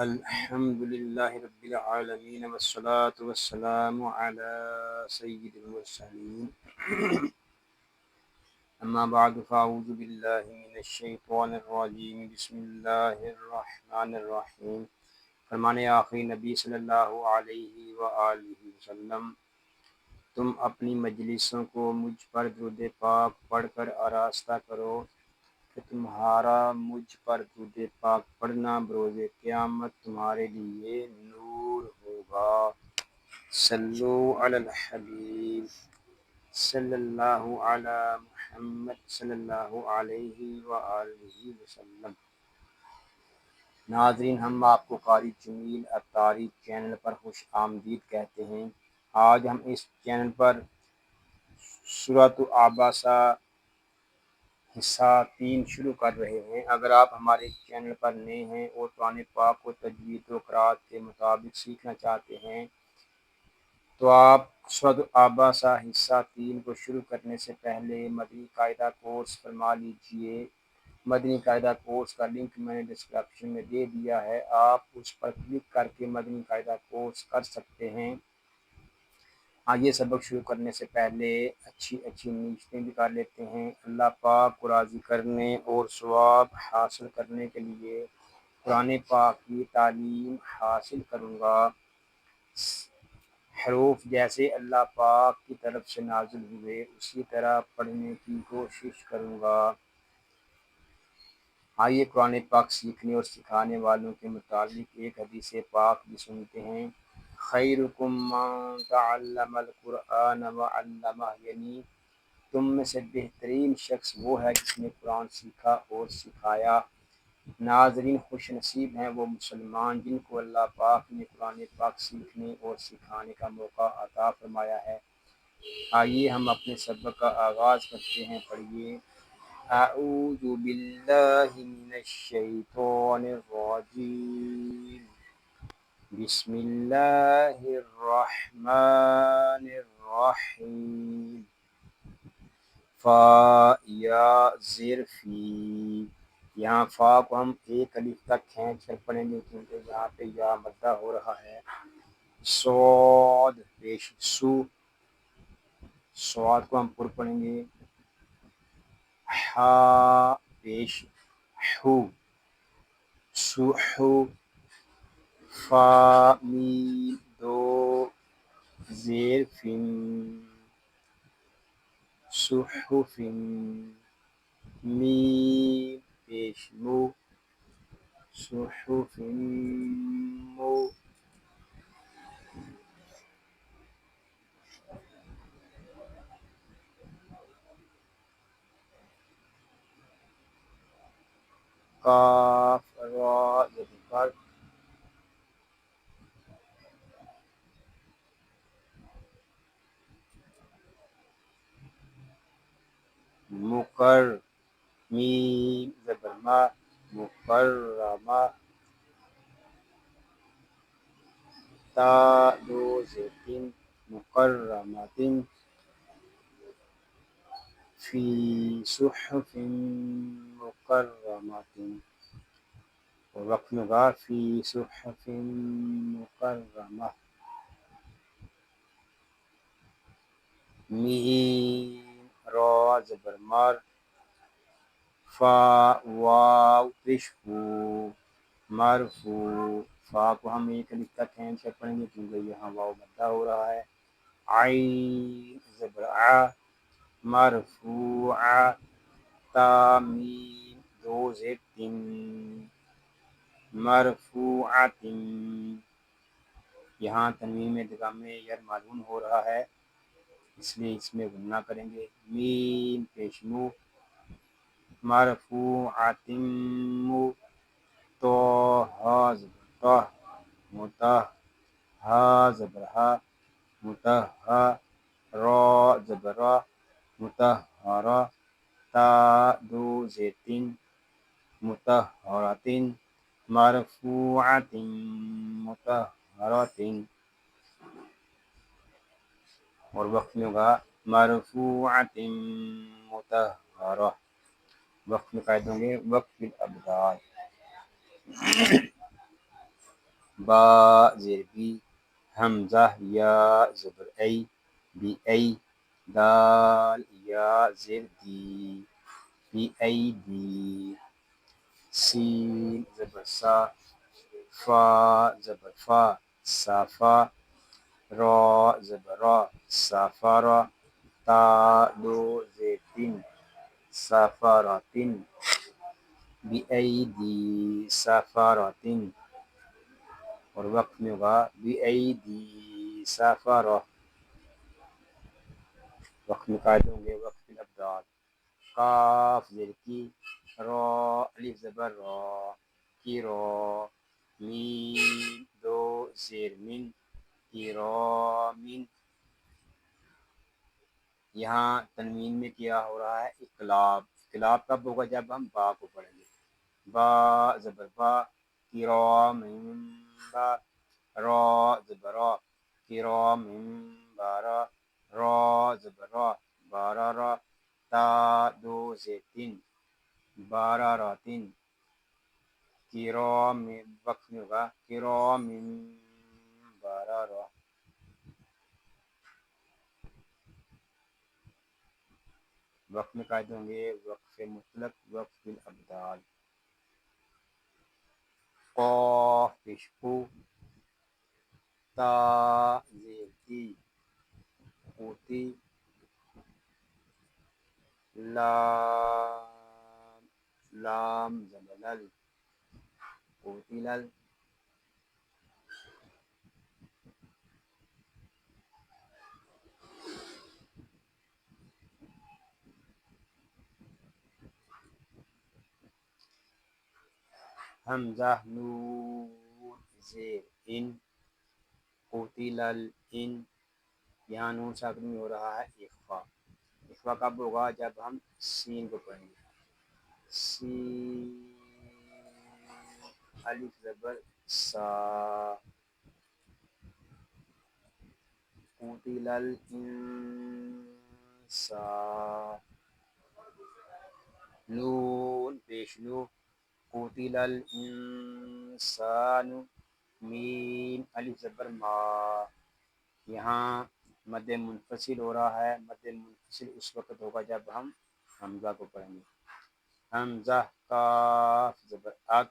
الحمد لله رب العالمين والصلاة والسلام على سيد المرسلين أما بعد فأعوذ بالله من الشيطان الرجيم بسم الله الرحمن الرحیم۔ فرمانے آخری نبی صلی اللہ علیہ وآلہ وسلم، تم اپنی مجلسوں کو مجھ پر درود پاک پڑھ کر آراستہ کرو کہ تمہارا مجھ پر درود پاک پڑھنا بروز قیامت تمہارے لیے نور ہوگا۔ صلو علی الحبیب صلی اللہ علی محمد صلی اللہ علیہ وآلہ وسلم۔ ناظرین، ہم آپ کو قاری جمیل عطاری چینل پر خوش آمدید کہتے ہیں۔ آج ہم اس چینل پر سورۃ عبسہ حصہ 3 شروع کر رہے ہیں۔ اگر آپ ہمارے چینل پر نئے ہیں اور قرآن پاک کو تجوید و قرأت کے مطابق سیکھنا چاہتے ہیں تو آپ سورۃ عبسہ حصہ 3 کو شروع کرنے سے پہلے مدنی قاعدہ کورس فرما لیجئے۔ مدنی قاعدہ کورس کا لنک میں نے ڈسکرپشن میں دے دیا ہے، آپ اس پر کلک کر کے مدنی قاعدہ کورس کر سکتے ہیں۔ آئیے سبق شروع کرنے سے پہلے اچھی نیتیں بھی کر لیتے ہیں۔ اللہ پاک کو راضی کرنے اور ثواب حاصل کرنے کے لیے قرآن پاک کی تعلیم حاصل کروں گا۔ حروف جیسے اللہ پاک کی طرف سے نازل ہوئے اسی طرح پڑھنے کی کوشش کروں گا۔ آئیے قرآن پاک سیکھنے اور سکھانے والوں کے متعلق ایک حدیث پاک بھی سنتے ہیں۔ خیرکم من تعلم القرآن وعلمہ، یعنی تم میں سے بہترین شخص وہ ہے جس نے قرآن سیکھا اور سکھایا۔ ناظرین، خوش نصیب ہیں وہ مسلمان جن کو اللہ پاک نے قرآن پاک سیکھنے اور سکھانے کا موقع عطا فرمایا ہے۔ آئیے ہم اپنے سبق کا آغاز کرتے ہیں۔ پڑھیے، اعوذ باللہ من الشیطان الرجیم، بسم اللہ الرحمن الرحیم۔ فا یا زیر فی، یہاں فا کو ہم ایک الف تک کھینچ کر پڑھیں گے کیونکہ یہاں پہ یا مدہ ہو رہا ہے۔ صاد پیش سو، صاد کو ہم پر پڑھیں گے۔ ہا پیش ہو، سوحو۔ فا میم دو زیر فن، صحف۔ میم پیش مو، صحف مو۔ کاف را ظفر، مقر، میم زبر ما، مکرمہ۔ تا دو زیتن، مکرمۃ۔ فی صحف مکرمۃ، اور وقت میں گا فی صحف مکرمہ۔ میم را زبر مار، فا واو پیش فو، مرفوع۔ فا کو ہم ایک الف تک کھینچ کر پڑھیں گے کیونکہ یہاں واو مدہ ہو رہا ہے۔ عین زبر آ، مرفوع۔ تا میم دو زیر تن، مرفوعۃ۔ یہاں تنوین میں ادغام یر معلوم ہو رہا ہے اس لیے اس میں غنہ کریں گے۔ میم پیش مو، مرفوعۃ مو۔ تو ہا زبر طہ، مطہ۔ ہا زبر ہا، مطہہ۔ را زبر را، مطہرہ۔ تا دو زیتن، مطہرۃ، مرفوعۃ مطہرۃ، اور وقت میں ہوگا مرفوعۃ مطہرہ۔ وقت میں قائد ہوں گے وقت الابدال۔ با زیر بی، حمزہ یا زبر ای، بی ای، دال یا زیر دی، بی ای دی، سین زبر سا، فا زبر فا، صافا، را زبر را، سافارا، تا دو زیر تین، سافاراتن، بی ای دی سافاراتن، اور وقت میں ہوگا بی ای دی سافارا، وقت میں قائد ہوں گے وقت الابدال، قاف زیر کی، را الف زبر را، کی را، میم دو زیر من، کرامن، یہاں تنوین میں کیا ہو رہا ہے اقلاب، اقلاب کب ہوگا جب ہم با کو پڑھیں گے، با زبر با، کرام با، را زبر را، کرام بارا، را زبر را، بارا را، تا دو زیتین، بارا راتین، کرام، وقت میں ہوگا کرام بارا را، وقت میں قائد ہوں گے وقف مطلق، وقف الابدال، قاف پیشکو، تا زیر کی، قوتی، لام، لام زبلل، قوتلل، حمزہ نون زیر ان، قوتلل ان، یہاں نون ساکن میں ہو رہا ہے اخفا، اخفا کب ہوگا جب ہم سین کو پڑھیں گے، سین الف زبر سا، قتل الانسان، نون پیش نو، قتل الانسان، میم الف زبر ما، یہاں مد منفصل ہو رہا ہے، مد منفصل اس وقت ہوگا جب ہم حمزہ کو پڑھیں گے، حمزہ کاف زبر اک،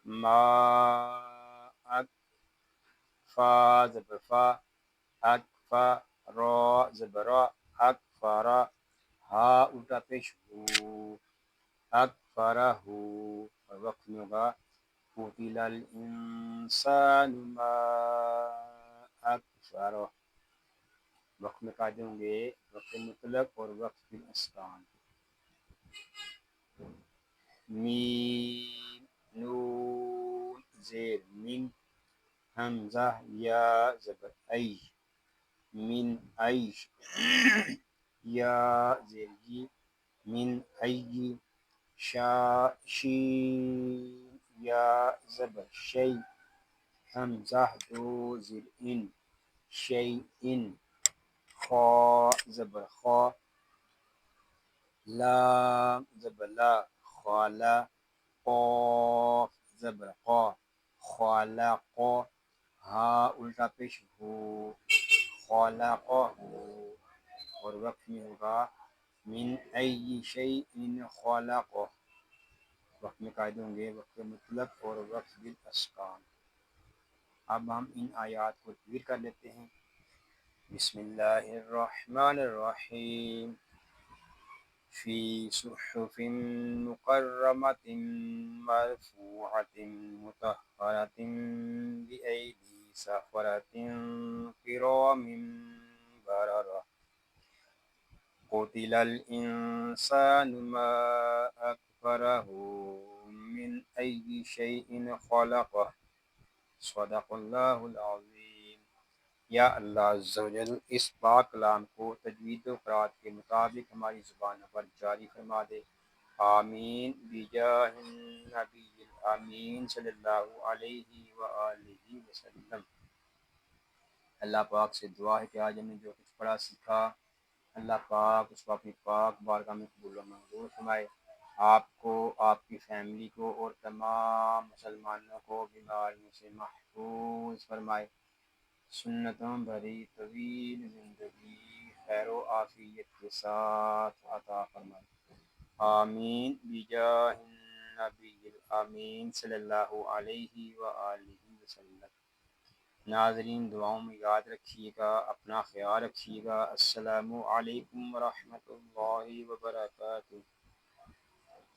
ما اک، فا زبر فا، اکفا، را زبر را، اکفارا، ہا الٹا پیش ہو، اکفرہ ہو، اور وقت میں ہوگا قتل الانسان ما اکفرہ، وقت میں قاعدے ہوں گے وقت مطلق اور وقت الاسکان، میم نون زیر من، حمزہ یا زبر ای، من ای، یا زیر جی، من ای، شا شین یا زبر شی، حمزہ دو زیر ان، شی ان، خا زبر خا، لام زبر لا، خالا، قاف زبر قا، خالق، ہا الٹا پیش ہو، خالقہ، اور وقت میں ہوگا من ای شیء خلقہ، وقت میں قاعدے ہوں گے وقت مطلق اور وقت بالاسکان، اب ہم ان آیات کو تدبیر کر لیتے ہیں، بسم اللہ الرحمن الرحیم، فی صحف مکرمۃ مرفوعۃ مطہرۃ بأیدی سفرۃ کرام بررہ، قتل الانسان ما اکفرہ من ای شیء خلقہ، صدق اللہ العظیم۔ یا اللہ عز و جل اس پاک کلام کو تجوید و قرأت کے مطابق ہماری زبانوں پر جاری فرما دے، آمین بجاہ النبی الامین صلی اللہ علیہ وآلہ وسلم۔ اللہ پاک سے دعا ہے کہ آج ہم نے جو کچھ پڑھا سیکھا، اللہ پاک اس کو اپنی پاک بارگاہ میں قبول و منظور فرمائے، آپ کو، آپ کی فیملی کو اور تمام مسلمانوں کو بیماریوں سے محفوظ فرمائے۔ سنتوں بھری طویل زندگی خیر و عافیت کے ساتھ عطا فرمائے۔ آمین بجاہ النبی الامین صلی اللہ علیہ وآلہ وسلم۔ ناظرین دعاؤں میں یاد رکھیے گا، اپنا خیال رکھیے گا۔ السلام علیکم ورحمۃ اللہ وبرکاتہ۔